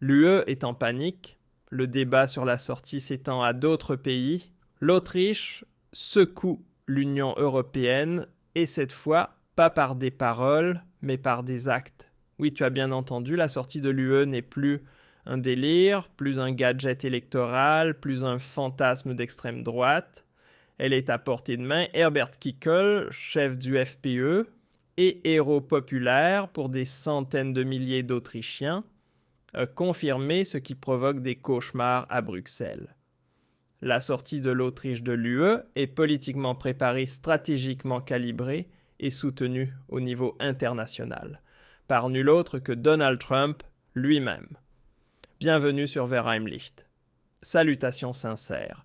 L'UE est en panique, le débat sur la sortie s'étend à d'autres pays, l'Autriche secoue l'Union européenne et cette fois, pas par des paroles, mais par des actes. Oui, tu as bien entendu, la sortie de l'UE n'est plus un délire, plus un gadget électoral, plus un fantasme d'extrême droite. Elle est à portée de main. Herbert Kickl, chef du FPE et héros populaire pour des centaines de milliers d'Autrichiens, a confirmé ce qui provoque des cauchemars à Bruxelles. La sortie de l'Autriche de l'UE est politiquement préparée, stratégiquement calibrée et soutenue au niveau international, par nul autre que Donald Trump lui-même. Bienvenue sur Verheimlicht. Salutations sincères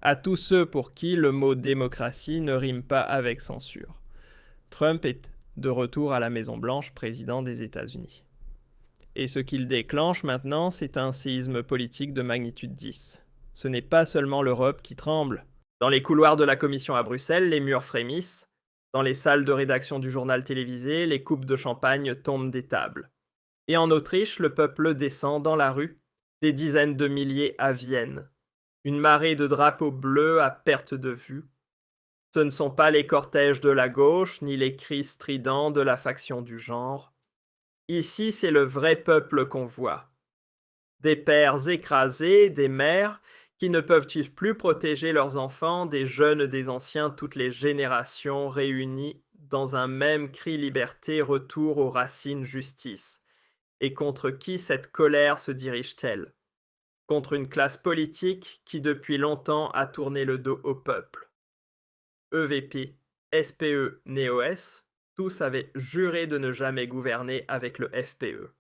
à tous ceux pour qui le mot démocratie ne rime pas avec censure. Trump est de retour à la Maison-Blanche, président des États-Unis. Et ce qu'il déclenche maintenant, c'est un séisme politique de magnitude 10. Ce n'est pas seulement l'Europe qui tremble. Dans les couloirs de la Commission à Bruxelles, les murs frémissent. Dans les salles de rédaction du journal télévisé, les coupes de champagne tombent des tables. Et en Autriche, le peuple descend dans la rue, des dizaines de milliers à Vienne. Une marée de drapeaux bleus à perte de vue. Ce ne sont pas les cortèges de la gauche, ni les cris stridents de la faction du genre. Ici, c'est le vrai peuple qu'on voit. Des pères écrasés, des mères qui ne peuvent plus protéger leurs enfants, des jeunes, des anciens, toutes les générations réunies dans un même cri liberté, retour aux racines, justice. Et contre qui cette colère se dirige-t-elle ? Contre une classe politique qui depuis longtemps a tourné le dos au peuple. EVP, SPE, NEOS, tous avaient juré de ne jamais gouverner avec le FPE.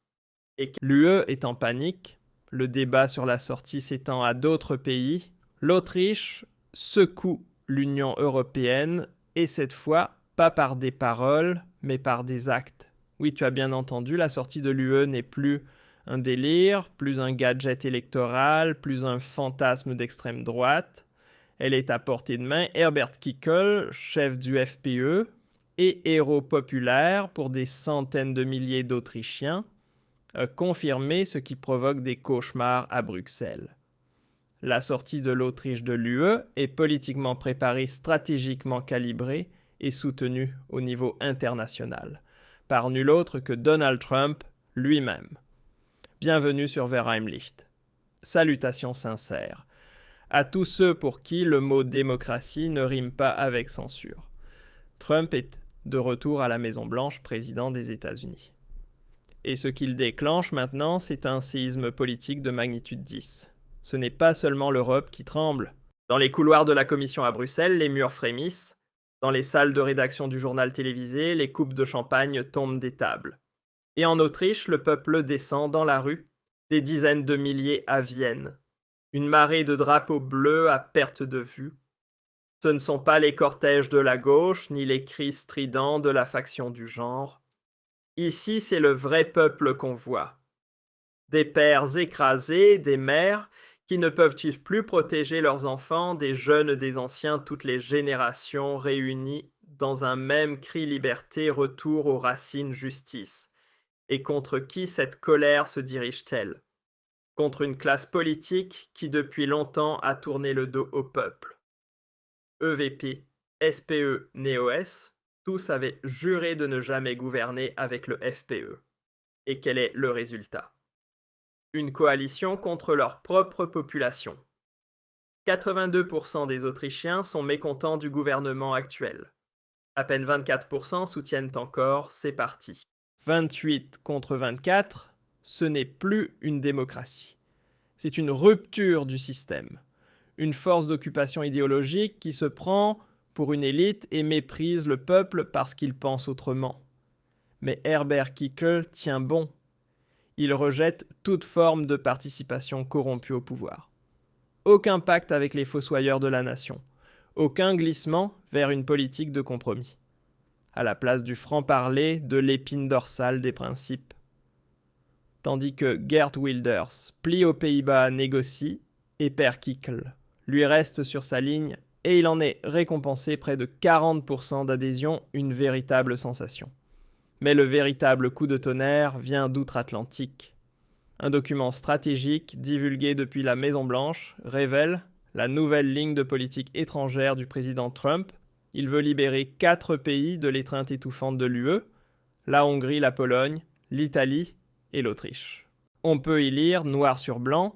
Et l'UE est en panique, le débat sur la sortie s'étend à d'autres pays, l'Autriche secoue l'Union européenne et cette fois, pas par des paroles, mais par des actes. Oui, tu as bien entendu, la sortie de l'UE n'est plus un délire, plus un gadget électoral, plus un fantasme d'extrême droite. Elle est à portée de main. Herbert Kickl, chef du FPE et héros populaire pour des centaines de milliers d'Autrichiens, a confirmé ce qui provoque des cauchemars à Bruxelles. La sortie de l'Autriche de l'UE est politiquement préparée, stratégiquement calibrée et soutenue au niveau international, par nul autre que Donald Trump lui-même. Bienvenue sur Verheimlicht. Salutations sincères à tous ceux pour qui le mot démocratie ne rime pas avec censure. Trump est de retour à la Maison-Blanche, président des États-Unis. Et ce qu'il déclenche maintenant, c'est un séisme politique de magnitude 10. Ce n'est pas seulement l'Europe qui tremble. Dans les couloirs de la Commission à Bruxelles, les murs frémissent. Dans les salles de rédaction du journal télévisé, les coupes de champagne tombent des tables. Et en Autriche, le peuple descend dans la rue, des dizaines de milliers à Vienne. Une marée de drapeaux bleus à perte de vue. Ce ne sont pas les cortèges de la gauche, ni les cris stridents de la faction du genre. Ici, c'est le vrai peuple qu'on voit. Des pères écrasés, des mères qui ne peuvent plus protéger leurs enfants, des jeunes, des anciens, toutes les générations réunies dans un même cri liberté, retour aux racines, justice. Et contre qui cette colère se dirige-t-elle ? Contre une classe politique qui depuis longtemps a tourné le dos au peuple. EVP, SPE, NEOS, tous avaient juré de ne jamais gouverner avec le FPE. Et quel est le résultat ? Une coalition contre leur propre population. 82% des Autrichiens sont mécontents du gouvernement actuel. À peine 24% soutiennent encore ces partis. 28 contre 24, ce n'est plus une démocratie. C'est une rupture du système. Une force d'occupation idéologique qui se prend pour une élite et méprise le peuple parce qu'il pense autrement. Mais Herbert Kickl tient bon. Il rejette toute forme de participation corrompue au pouvoir. Aucun pacte avec les fossoyeurs de la nation. Aucun glissement vers une politique de compromis. À la place du franc-parler, de l'épine dorsale des principes. Tandis que Geert Wilders plie aux Pays-Bas, négocie, et perd Kickl lui reste sur sa ligne et il en est récompensé près de 40% d'adhésion, une véritable sensation. Mais le véritable coup de tonnerre vient d'outre-Atlantique. Un document stratégique divulgué depuis la Maison-Blanche révèle la nouvelle ligne de politique étrangère du président Trump. Il veut libérer 4 pays de l'étreinte étouffante de l'UE, la Hongrie, la Pologne, l'Italie et l'Autriche. On peut y lire, noir sur blanc,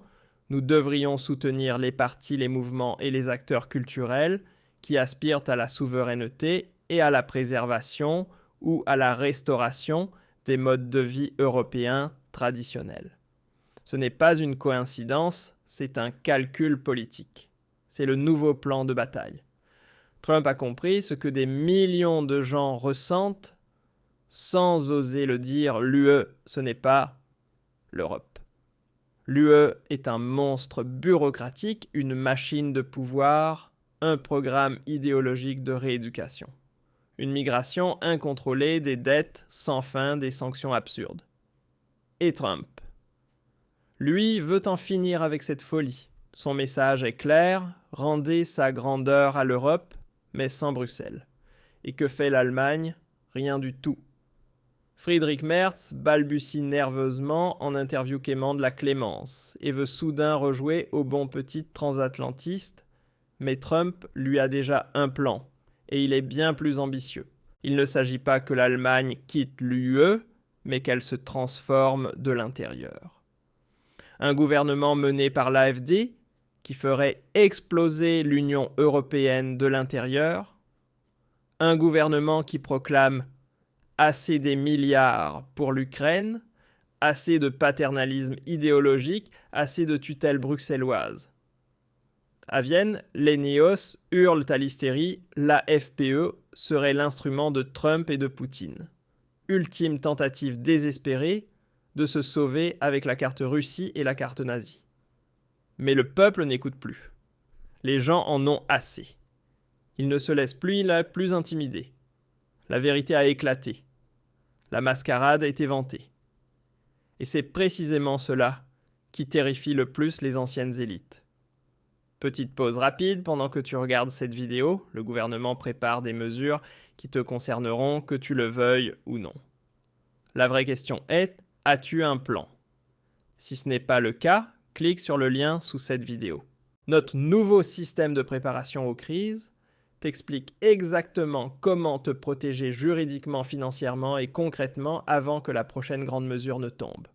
nous devrions soutenir les partis, les mouvements et les acteurs culturels qui aspirent à la souveraineté et à la préservation ou à la restauration des modes de vie européens traditionnels. Ce n'est pas une coïncidence, c'est un calcul politique. C'est le nouveau plan de bataille. Trump a compris ce que des millions de gens ressentent sans oser le dire. L'UE, ce n'est pas l'Europe. L'UE est un monstre bureaucratique, une machine de pouvoir, un programme idéologique de rééducation. Une migration incontrôlée, des dettes sans fin, des sanctions absurdes. Et Trump, lui, veut en finir avec cette folie. Son message est clair, rendez sa grandeur à l'Europe, mais sans Bruxelles. Et que fait l'Allemagne? Rien du tout. Friedrich Merz balbutie nerveusement en interview quémande la clémence et veut soudain rejouer au bon petit transatlantiste, mais Trump lui a déjà un plan, et il est bien plus ambitieux. Il ne s'agit pas que l'Allemagne quitte l'UE, mais qu'elle se transforme de l'intérieur. Un gouvernement mené par l'AfD, qui ferait exploser l'Union européenne de l'intérieur, un gouvernement qui proclame assez des milliards pour l'Ukraine, assez de paternalisme idéologique, assez de tutelle bruxelloise. À Vienne, les néos hurlent à l'hystérie, la FPE serait l'instrument de Trump et de Poutine. Ultime tentative désespérée de se sauver avec la carte Russie et la carte nazie. Mais le peuple n'écoute plus. Les gens en ont assez. Ils ne se laissent plus intimider. La vérité a éclaté. La mascarade a été vantée. Et c'est précisément cela qui terrifie le plus les anciennes élites. Petite pause rapide pendant que tu regardes cette vidéo. Le gouvernement prépare des mesures qui te concerneront, que tu le veuilles ou non. La vraie question est, as-tu un plan? Si ce n'est pas le cas, clique sur le lien sous cette vidéo. Notre nouveau système de préparation aux crises t'explique exactement comment te protéger juridiquement, financièrement et concrètement avant que la prochaine grande mesure ne tombe.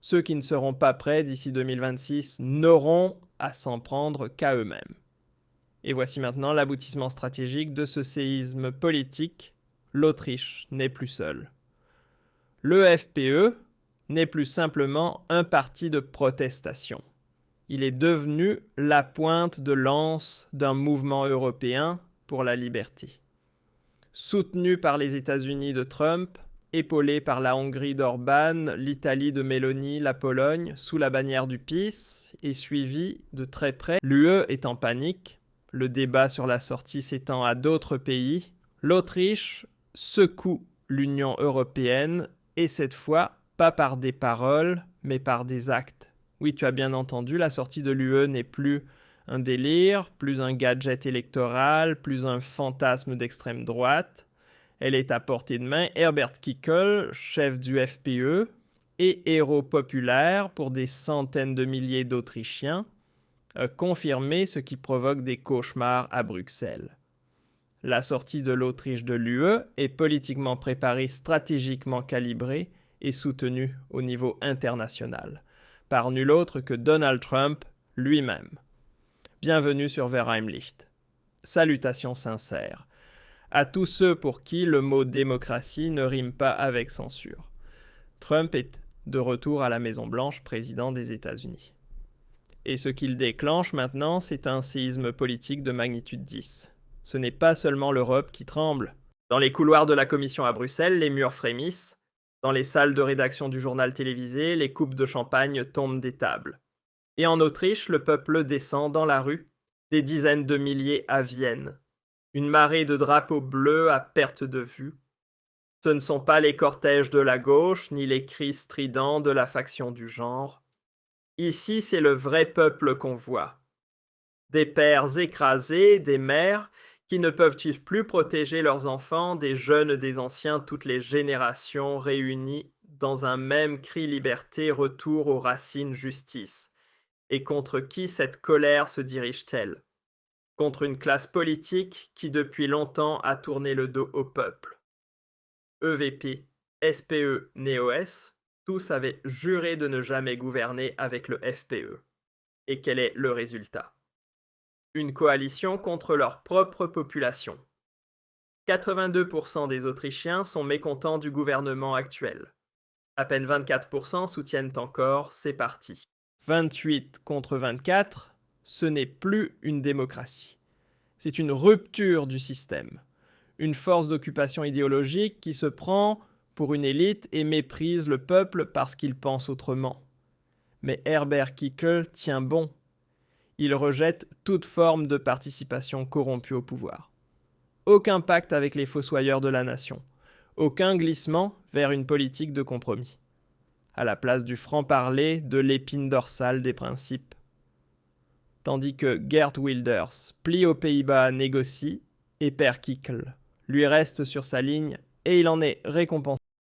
Ceux qui ne seront pas prêts d'ici 2026 n'auront à s'en prendre qu'à eux-mêmes. Et voici maintenant l'aboutissement stratégique de ce séisme politique. L'Autriche n'est plus seule. Le FPE n'est plus simplement un parti de protestation. Il est devenu la pointe de lance d'un mouvement européen pour la liberté. Soutenu par les États-Unis de Trump, épaulé par la Hongrie d'Orban, l'Italie de Meloni, la Pologne, sous la bannière du PiS, et suivi de très près, l'UE est en panique. Le débat sur la sortie s'étend à d'autres pays. L'Autriche secoue l'Union européenne, et cette fois, pas par des paroles, mais par des actes. Oui, tu as bien entendu, la sortie de l'UE n'est plus un délire, plus un gadget électoral, plus un fantasme d'extrême droite. Elle est à portée de main. Herbert Kickl, chef du FPE et héros populaire pour des centaines de milliers d'Autrichiens, a confirmé ce qui provoque des cauchemars à Bruxelles. La sortie de l'Autriche de l'UE est politiquement préparée, stratégiquement calibrée et soutenue au niveau international, par nul autre que Donald Trump lui-même. Bienvenue sur Verheimlicht. Salutations sincères à tous ceux pour qui le mot démocratie ne rime pas avec censure. Trump est de retour à la Maison-Blanche, président des États-Unis. Et ce qu'il déclenche maintenant, c'est un séisme politique de magnitude 10. Ce n'est pas seulement l'Europe qui tremble. Dans les couloirs de la Commission à Bruxelles, les murs frémissent. Dans les salles de rédaction du journal télévisé, les coupes de champagne tombent des tables. Et en Autriche, le peuple descend dans la rue, des dizaines de milliers à Vienne. Une marée de drapeaux bleus à perte de vue. Ce ne sont pas les cortèges de la gauche, ni les cris stridents de la faction du genre. Ici, c'est le vrai peuple qu'on voit. Des pères écrasés, des mères qui ne peuvent plus protéger leurs enfants, des jeunes, des anciens, toutes les générations réunies dans un même cri liberté, retour aux racines justice. Et contre qui cette colère se dirige-t-elle? Contre une classe politique qui depuis longtemps a tourné le dos au peuple. EVP, SPE, NEOS, tous avaient juré de ne jamais gouverner avec le FPE. Et quel est le résultat? Une coalition contre leur propre population. 82% des Autrichiens sont mécontents du gouvernement actuel. À peine 24% soutiennent encore ces partis. 28 contre 24, ce n'est plus une démocratie. C'est une rupture du système. Une force d'occupation idéologique qui se prend pour une élite et méprise le peuple parce qu'il pense autrement. Mais Herbert Kickl tient bon. Il rejette toute forme de participation corrompue au pouvoir. Aucun pacte avec les fossoyeurs de la nation. Aucun glissement vers une politique de compromis. À la place du franc-parler, de l'épine dorsale des principes. Tandis que Geert Wilders plie aux Pays-Bas, négocie, et perd Kickl lui reste sur sa ligne et il en est récompensé.